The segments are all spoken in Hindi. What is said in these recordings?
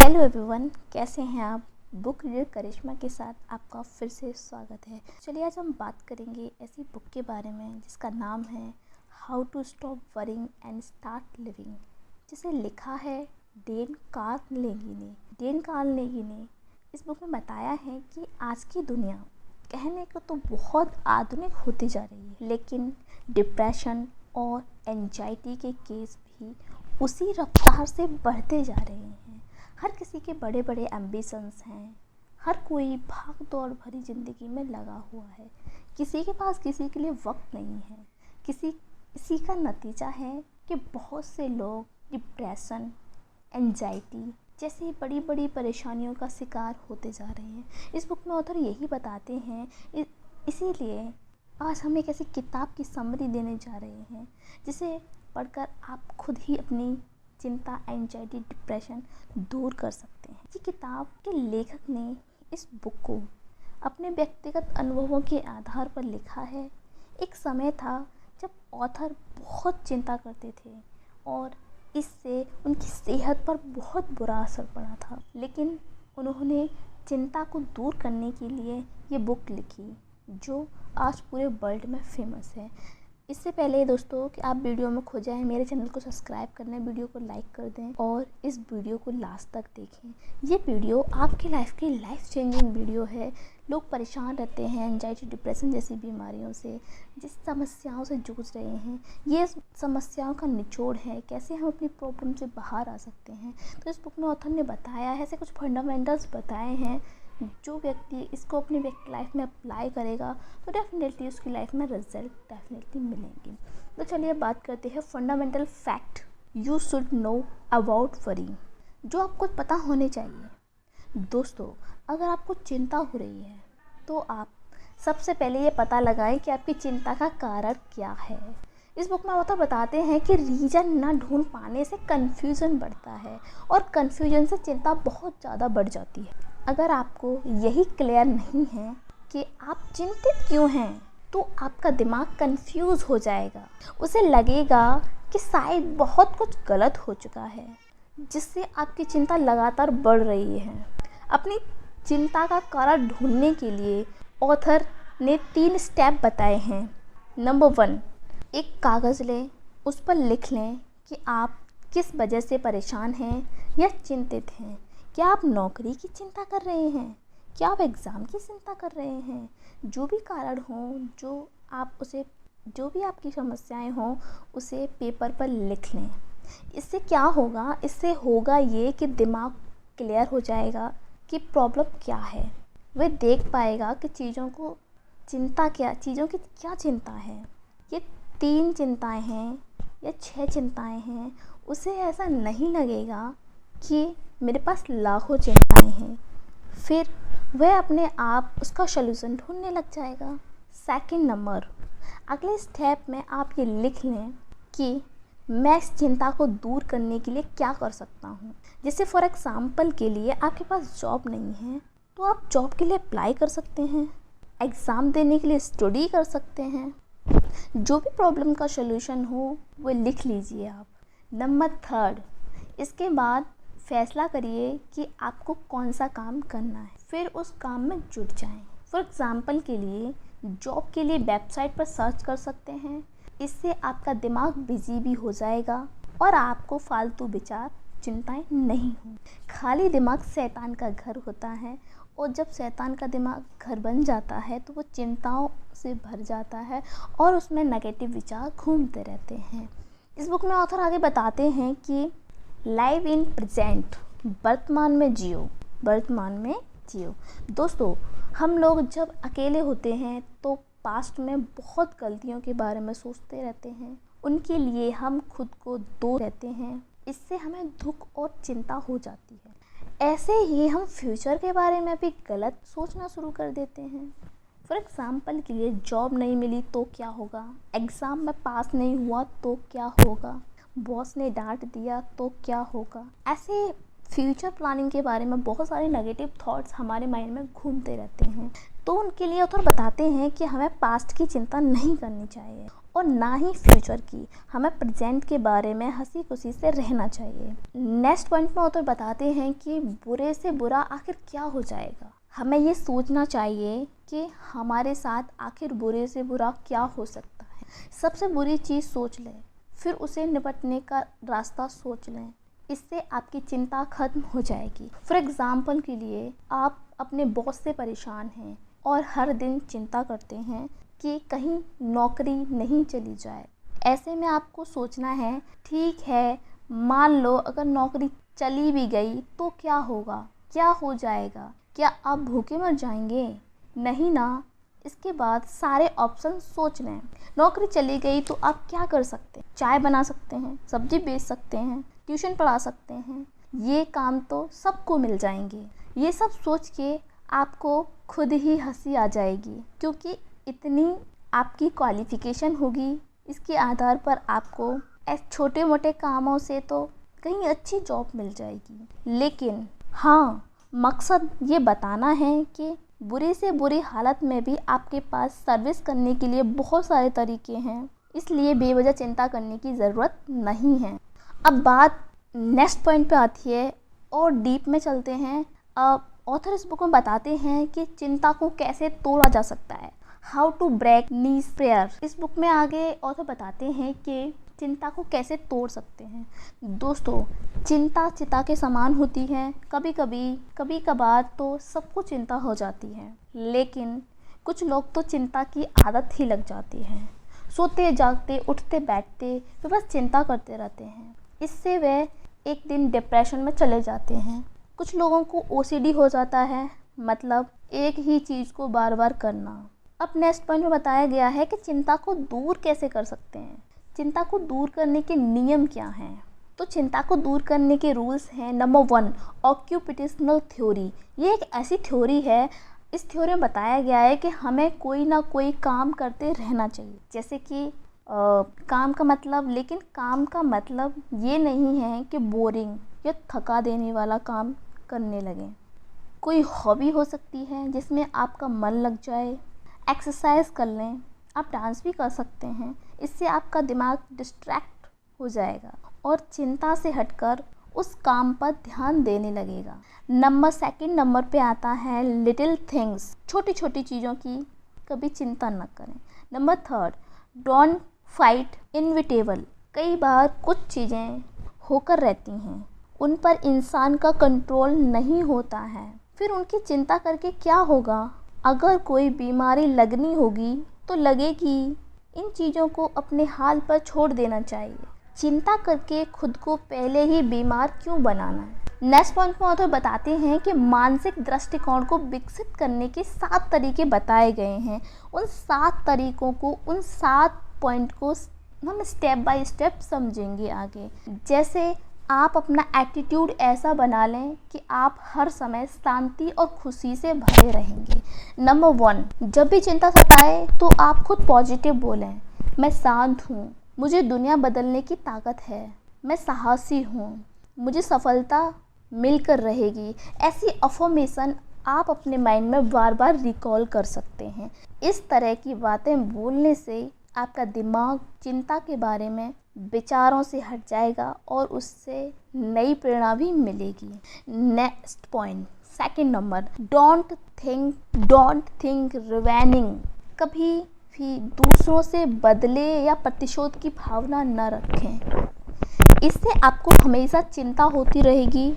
हेलो एवरीवन, कैसे हैं आप। बुक रीडर करिश्मा के साथ आपका फिर से स्वागत है। चलिए आज हम बात करेंगे ऐसी बुक के बारे में जिसका नाम है how to stop worrying and start living, जिसे लिखा है डेन कार्नेगी ने। डेन कार्नेगी ने इस बुक में बताया है कि आज की दुनिया कहने को तो बहुत आधुनिक होती जा रही है, लेकिन डिप्रेशन और एंजाइटी के केस भी उसी रफ्तार से बढ़ते जा रहे हैं। हर किसी के बड़े बड़े एम्बिशंस हैं, हर कोई भाग दौड़ भरी ज़िंदगी में लगा हुआ है। किसी के पास किसी के लिए वक्त नहीं है। इसी का नतीजा है कि बहुत से लोग डिप्रेशन, एंजाइटी जैसी बड़ी बड़ी परेशानियों का शिकार होते जा रहे हैं। इस बुक में ऑथर यही बताते हैं। इसीलिए आज हम एक ऐसी किताब की समरी देने जा रहे हैं जिसे पढ़कर आप खुद ही अपनी चिंता, एंजाइटी, डिप्रेशन दूर कर सकते हैं। ये किताब के लेखक ने इस बुक को अपने व्यक्तिगत अनुभवों के आधार पर लिखा है। एक समय था जब ऑथर बहुत चिंता करते थे और इससे उनकी सेहत पर बहुत बुरा असर पड़ा था, लेकिन उन्होंने चिंता को दूर करने के लिए ये बुक लिखी जो आज पूरे वर्ल्ड में फेमस है। इससे पहले दोस्तों कि आप वीडियो में खो जाएं, मेरे चैनल को सब्सक्राइब करने, वीडियो को लाइक कर दें और इस वीडियो को लास्ट तक देखें। ये वीडियो आपकी लाइफ चेंजिंग वीडियो है। लोग परेशान रहते हैं एंजाइटी, डिप्रेशन जैसी बीमारियों से, जिस समस्याओं से जूझ रहे हैं। ये समस्याओं का निचोड़ है, कैसे हम अपनी प्रॉब्लम से बाहर आ सकते हैं। तो इस बुक में ऑथर ने बताया है, ऐसे कुछ फंडामेंटल्स बताए हैं। जो व्यक्ति इसको अपनी लाइफ में अप्लाई करेगा तो डेफिनेटली उसकी लाइफ में रिजल्ट डेफिनेटली मिलेंगे। तो चलिए बात करते हैं fundamental fact you should know about worrying, जो आपको पता होने चाहिए। दोस्तों, अगर आपको चिंता हो रही है तो आप सबसे पहले ये पता लगाएं कि आपकी चिंता का कारण क्या है। इस बुक में ऑथर बताते हैं कि रीज़न ना ढूंढ पाने से कन्फ्यूज़न बढ़ता है और कन्फ्यूजन से चिंता बहुत ज़्यादा बढ़ जाती है। अगर आपको यही क्लियर नहीं है कि आप चिंतित क्यों हैं, तो आपका दिमाग कंफ्यूज हो जाएगा। उसे लगेगा कि शायद बहुत कुछ गलत हो चुका है, जिससे आपकी चिंता लगातार बढ़ रही है। अपनी चिंता का कारण ढूंढने के लिए ऑथर ने 3 स्टेप बताए हैं। नंबर 1, एक कागज़ लें, उस पर लिख लें कि आप किस वजह से परेशान हैं या चिंतित हैं। क्या आप नौकरी की चिंता कर रहे हैं? क्या आप एग्ज़ाम की चिंता कर रहे हैं? जो भी कारण हो, जो भी आपकी समस्याएं हों, उसे पेपर पर लिख लें। इससे क्या होगा? इससे होगा ये कि दिमाग क्लियर हो जाएगा कि प्रॉब्लम क्या है। वह देख पाएगा कि चीज़ों की क्या चिंता है। ये 3 चिंताएं हैं या 6 चिंताएं हैं। उसे ऐसा नहीं लगेगा कि मेरे पास लाखों चिंताएं हैं। फिर वह अपने आप उसका सलूशन ढूंढने लग जाएगा। सेकंड नंबर, अगले स्टेप में आप ये लिख लें कि मैं इस चिंता को दूर करने के लिए क्या कर सकता हूँ। जैसे फॉर एग्ज़ाम्पल के लिए आपके पास जॉब नहीं है तो आप जॉब के लिए अप्लाई कर सकते हैं, एग्ज़ाम देने के लिए स्टडी कर सकते हैं। जो भी प्रॉब्लम का सलूशन हो वो लिख लीजिए आप। नंबर 3, इसके बाद फैसला करिए कि आपको कौन सा काम करना है, फिर उस काम में जुट जाएं। फॉर एग्ज़ाम्पल के लिए जॉब के लिए वेबसाइट पर सर्च कर सकते हैं। इससे आपका दिमाग बिजी भी हो जाएगा और आपको फालतू विचार, चिंताएं नहीं होंगी। खाली दिमाग शैतान का घर होता है और जब शैतान का दिमाग घर बन जाता है तो वो चिंताओं से भर जाता है और उसमें नेगेटिव विचार घूमते रहते हैं। इस बुक में ऑथर आगे बताते हैं कि लाइव इन प्रेजेंट, वर्तमान में जियो। दोस्तों, हम लोग जब अकेले होते हैं तो पास्ट में बहुत गलतियों के बारे में सोचते रहते हैं, उनके लिए हम खुद को दो रहते हैं। इससे हमें दुख और चिंता हो जाती है। ऐसे ही हम फ्यूचर के बारे में भी गलत सोचना शुरू कर देते हैं। फॉर एग्ज़ाम्पल के लिए जॉब नहीं मिली तो क्या होगा, एग्ज़ाम में पास नहीं हुआ तो क्या होगा, बॉस ने डांट दिया तो क्या होगा। ऐसे फ्यूचर प्लानिंग के बारे में बहुत सारे नेगेटिव थॉट्स हमारे माइंड में घूमते रहते हैं, तो उनके लिए ऑथर बताते हैं कि हमें पास्ट की चिंता नहीं करनी चाहिए और ना ही फ्यूचर की। हमें प्रेजेंट के बारे में हंसी खुशी से रहना चाहिए। नेक्स्ट पॉइंट में ऑथर बताते हैं कि बुरे से बुरा आखिर क्या हो जाएगा। हमें ये सोचना चाहिए कि हमारे साथ आखिर बुरे से बुरा क्या हो सकता है। सबसे बुरी चीज़ सोच लें, फिर उसे निपटने का रास्ता सोच लें। इससे आपकी चिंता खत्म हो जाएगी। फॉर एग्ज़ाम्पल के लिए, आप अपने बॉस से परेशान हैं और हर दिन चिंता करते हैं कि कहीं नौकरी नहीं चली जाए। ऐसे में आपको सोचना है, ठीक है, मान लो अगर नौकरी चली भी गई तो क्या होगा, क्या हो जाएगा, क्या आप भूखे मर जाएंगे? नहीं ना। इसके बाद सारे ऑप्शन सोच लें। नौकरी चली गई तो आप क्या कर सकते हैं? चाय बना सकते हैं, सब्जी बेच सकते हैं, ट्यूशन पढ़ा सकते हैं। ये काम तो सबको मिल जाएंगे। ये सब सोच के आपको खुद ही हंसी आ जाएगी, क्योंकि इतनी आपकी क्वालिफ़िकेशन होगी। इसके आधार पर आपको छोटे मोटे कामों से तो कहीं अच्छी जॉब मिल जाएगी। लेकिन हाँ, मकसद ये बताना है कि बुरे से बुरी हालत में भी आपके पास सर्विस करने के लिए बहुत सारे तरीके हैं, इसलिए बेवजह चिंता करने की ज़रूरत नहीं है। अब बात नेक्स्ट पॉइंट पे आती है और डीप में चलते हैं। अब ऑथर इस बुक में बताते हैं कि चिंता को कैसे तोड़ा जा सकता है। How to break knees prayer. इस बुक में आगे ऑथर बताते हैं कि चिंता को कैसे तोड़ सकते हैं। दोस्तों, चिंता चिता के समान होती है। कभी कभार तो सबको चिंता हो जाती है, लेकिन कुछ लोग तो चिंता की आदत ही लग जाती है। सोते जागते उठते बैठते वे बस चिंता करते रहते हैं। इससे वे एक दिन डिप्रेशन में चले जाते हैं। कुछ लोगों को ओसीडी हो जाता है, मतलब एक ही चीज़ को बार बार करना। अब नेक्स्ट पॉइंट में बताया गया है कि चिंता को दूर कैसे कर सकते हैं। चिंता को दूर करने के नियम क्या हैं? तो चिंता को दूर करने के रूल्स हैं। Number 1, occupational theory. ये एक ऐसी थ्योरी है, इस थ्योरी में बताया गया है कि हमें कोई ना कोई काम करते रहना चाहिए। जैसे कि काम का मतलब ये नहीं है कि बोरिंग या थका देने वाला काम करने लगें। कोई हॉबी हो सकती है जिसमें आपका मन लग जाए। एक्सरसाइज कर लें, आप डांस भी कर सकते हैं। इससे आपका दिमाग डिस्ट्रैक्ट हो जाएगा और चिंता से हटकर उस काम पर ध्यान देने लगेगा। सेकंड नंबर पे आता है लिटिल थिंग्स। छोटी छोटी चीज़ों की कभी चिंता न करें। Number 3, don't fight inevitable. कई बार कुछ चीज़ें होकर रहती हैं, उन पर इंसान का कंट्रोल नहीं होता है, फिर उनकी चिंता करके क्या होगा? अगर कोई बीमारी लगनी होगी तो लगेगी। इन चीज़ों को अपने हाल पर छोड़ देना चाहिए। चिंता करके खुद को पहले ही बीमार क्यों बनाना है? नेक्स्ट पॉइंट में ऑथर बताते हैं कि मानसिक दृष्टिकोण को विकसित करने के 7 तरीके बताए गए हैं। उन 7 तरीकों को, उन 7 पॉइंट को हम स्टेप बाय स्टेप समझेंगे आगे। जैसे आप अपना एटीट्यूड ऐसा बना लें कि आप हर समय शांति और खुशी से भरे रहेंगे। नंबर 1, जब भी चिंता सताए तो आप खुद पॉजिटिव बोलें। मैं शांत हूँ, मुझे दुनिया बदलने की ताकत है, मैं साहसी हूँ, मुझे सफलता मिलकर रहेगी। ऐसी अफर्मेशन आप अपने माइंड में बार बार रिकॉल कर सकते हैं। इस तरह की बातें बोलने से आपका दिमाग चिंता के बारे में विचारों से हट जाएगा और उससे नई प्रेरणा भी मिलेगी। Next point, second number, don't think revenging. कभी भी दूसरों से बदले या प्रतिशोध की भावना न रखें। इससे आपको हमेशा चिंता होती रहेगी।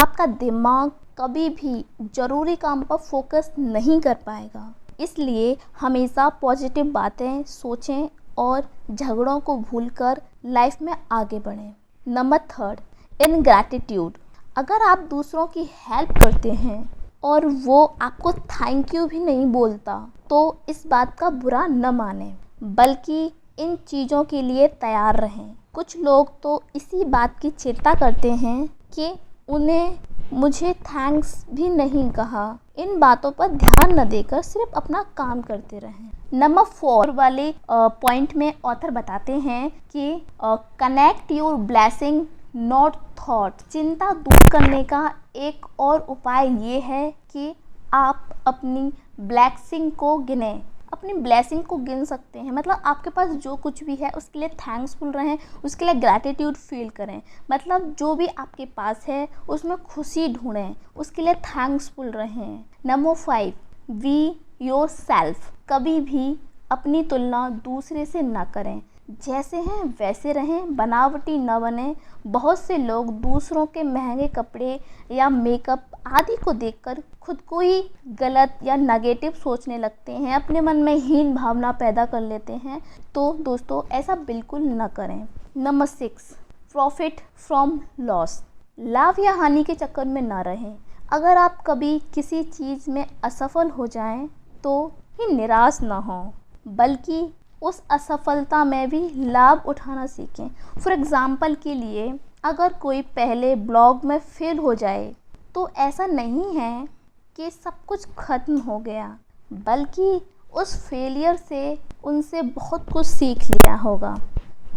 आपका दिमाग कभी भी ज़रूरी काम पर फोकस नहीं कर पाएगा। इसलिए हमेशा पॉजिटिव बातें सोचें और झगड़ों को भूलकर लाइफ में आगे बढ़ें। नंबर 3, इनग्रैटिट्यूड। अगर आप दूसरों की हेल्प करते हैं और वो आपको थैंक यू भी नहीं बोलता, तो इस बात का बुरा न मानें, बल्कि इन चीज़ों के लिए तैयार रहें। कुछ लोग तो इसी बात की चिंता करते हैं कि उन्हें मुझे थैंक्स भी नहीं कहा। इन बातों पर ध्यान न देकर सिर्फ अपना काम करते रहें। नंबर 4 वाले पॉइंट में ऑथर बताते हैं कि connect your blessing not thought. चिंता दूर करने का एक और उपाय ये है कि आप अपनी ब्लेसिंग को गिनें। अपनी ब्लेसिंग को गिन सकते हैं, मतलब आपके पास जो कुछ भी है उसके लिए थैंक्सफुल रहें, उसके लिए ग्रैटिट्यूड फील करें। मतलब जो भी आपके पास है उसमें खुशी ढूंढें, उसके लिए थैंक्सफुल रहें। Number 5, be your self. कभी भी अपनी तुलना दूसरे से ना करें, जैसे हैं वैसे रहें, बनावटी न बने। बहुत से लोग दूसरों के महंगे कपड़े या मेकअप आदि को देखकर खुद को ही गलत या नेगेटिव सोचने लगते हैं, अपने मन में हीन भावना पैदा कर लेते हैं। तो दोस्तों ऐसा बिल्कुल न करें। Number 6, profit from loss. लाभ या हानि के चक्कर में ना रहें। अगर आप कभी किसी चीज़ में असफल हो जाएं तो ही निराश ना हो, बल्कि उस असफलता में भी लाभ उठाना सीखें। फॉर एग्ज़ाम्पल के लिए, अगर कोई पहले ब्लॉग में फेल हो जाए तो ऐसा नहीं है कि सब कुछ ख़त्म हो गया, बल्कि उस फेलियर से उनसे बहुत कुछ सीख लिया होगा।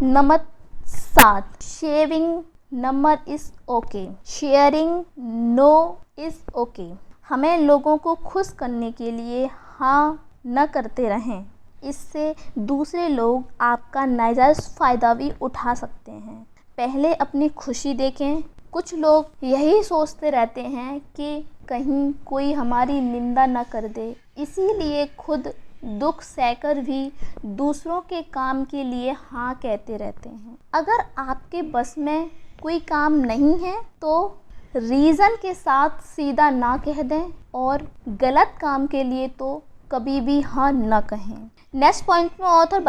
Number 7, sharing number is okay, sharing no is okay. हमें लोगों को खुश करने के लिए हाँ न करते रहें, इससे दूसरे लोग आपका नाजायज़ फ़ायदा भी उठा सकते हैं। पहले अपनी खुशी देखें। कुछ लोग यही सोचते रहते हैं कि कहीं कोई हमारी निंदा न कर दे, इसीलिए खुद दुख सहकर भी दूसरों के काम के लिए हाँ कहते रहते हैं। अगर आपके बस में कोई काम नहीं है तो रीज़न के साथ सीधा ना कह दें, और गलत काम के लिए तो कभी भी हाँ न कहें। नेक्स्ट पॉइंट में ऑथर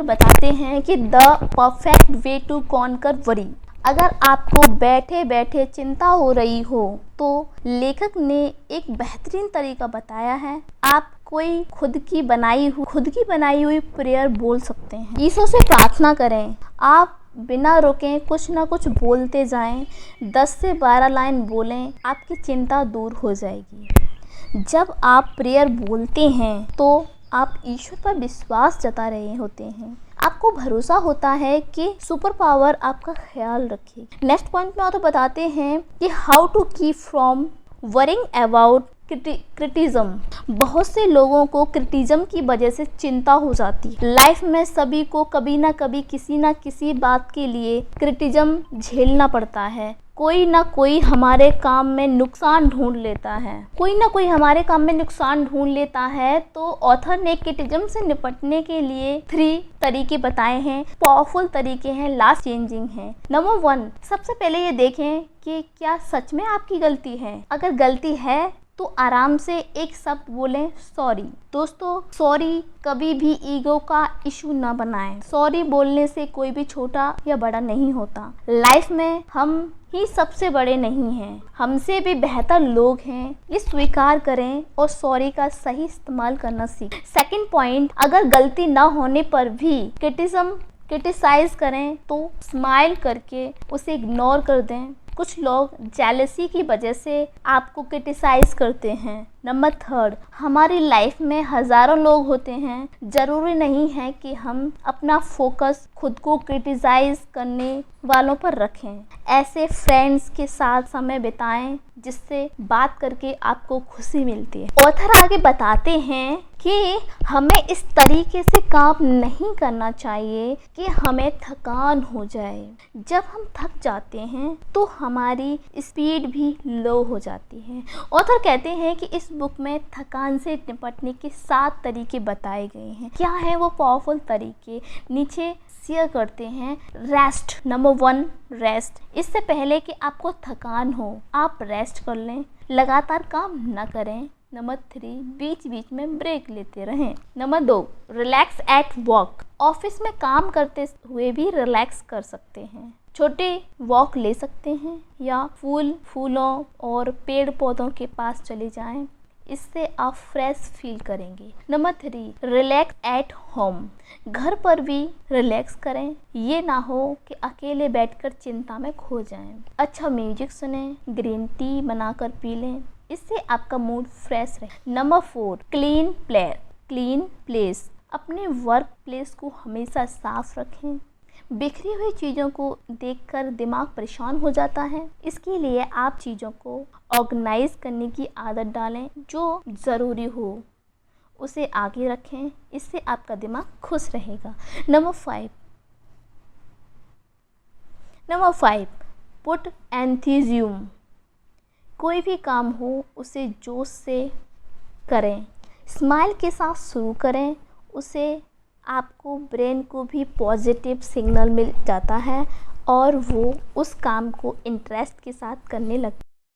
बताते हैं कि the perfect way to conquer worry. अगर आपको बैठे बैठे चिंता हो रही हो तो लेखक ने एक बेहतरीन तरीका बताया है। आप कोई खुद की बनाई हुई प्रेयर बोल सकते हैं। ईश्वर से प्रार्थना करें। आप बिना रुके कुछ ना कुछ बोलते जाएं। 10 से 12 लाइन बोलें, आपकी चिंता दूर हो जाएगी। जब आप प्रेयर बोलते हैं तो आप ईश्वर पर विश्वास जता रहे होते हैं। आपको भरोसा होता है कि सुपर पावर आपका ख्याल रखेगी। नेक्स्ट पॉइंट में तो बताते हैं कि how to keep from worrying about criticism. बहुत से लोगों को क्रिटिज्म की वजह से चिंता हो जाती है। लाइफ में सभी को कभी ना कभी किसी ना किसी बात के लिए क्रिटिज्म झेलना पड़ता है। कोई ना कोई हमारे काम में नुकसान ढूंढ लेता है। तो ऑथर ने क्रिटिज्म से निपटने के लिए 3 तरीके बताए हैं। पावरफुल तरीके हैं, लास्ट चेंजिंग है। नंबर 1, सबसे पहले ये देखें कि क्या सच में आपकी गलती है। अगर गलती है तो आराम से एक शब्द बोलें, सॉरी। दोस्तों, सॉरी कभी भी ईगो का इशू ना बनाएं। सॉरी बोलने से कोई भी छोटा या बड़ा नहीं होता। लाइफ में हम ही सबसे बड़े नहीं हैं, हमसे भी बेहतर लोग हैं। ये स्वीकार करें और सॉरी का सही इस्तेमाल करना सीखें। सेकंड पॉइंट, अगर गलती ना होने पर भी क्रिटिसाइज करें तो स्माइल करके उसे इग्नोर कर दें। कुछ लोग जेलसी की वजह से आपको क्रिटिसाइज करते हैं। नंबर 3, हमारी लाइफ में हज़ारों लोग होते हैं। ज़रूरी नहीं है कि हम अपना फोकस खुद को क्रिटिसाइज करने वालों पर रखें। ऐसे फ्रेंड्स के साथ समय बिताएं जिससे बात करके आपको खुशी मिलती है। ऑथर आगे बताते हैं कि हमें इस तरीके से काम नहीं करना चाहिए कि हमें थकान हो जाए। जब हम थक जाते हैं तो हमारी स्पीड भी लो हो जाती है। ऑथर कहते हैं कि इस बुक में थकान से निपटने के 7 तरीके बताए गए हैं। क्या है वो पावरफुल तरीके, नीचे शेयर करते हैं। Rest, number 1, rest. इससे पहले कि आपको थकान हो आप रेस्ट कर लें, लगातार काम न करें। नंबर 3, बीच बीच में ब्रेक लेते रहें। Number 2, relax at work. Office में काम करते हुए भी रिलैक्स कर सकते हैं। छोटे वॉक ले सकते हैं या फूलों और पेड़ पौधों के पास चले जाएं, इससे आप फ्रेश फील करेंगे। Number 3, relax at home. घर पर भी रिलैक्स करें, ये ना हो कि अकेले बैठकर चिंता में खो जाएं। अच्छा म्यूजिक सुने, ग्रीन टी बनाकर पी लें, इससे आपका मूड फ्रेश रहे। Number 4, clean place. अपने वर्क प्लेस को हमेशा साफ रखें। बिखरी हुई चीज़ों को देखकर दिमाग परेशान हो जाता है। इसके लिए आप चीज़ों को ऑर्गेनाइज करने की आदत डालें। जो ज़रूरी हो उसे आगे रखें, इससे आपका दिमाग खुश रहेगा। Number 5 put enthusiasm. कोई भी काम हो उसे जोश से करें, स्माइल के साथ शुरू करें। उसे आपको ब्रेन को भी पॉजिटिव सिग्नल मिल जाता है और वो उस काम को इंटरेस्ट के साथ करने लगता है।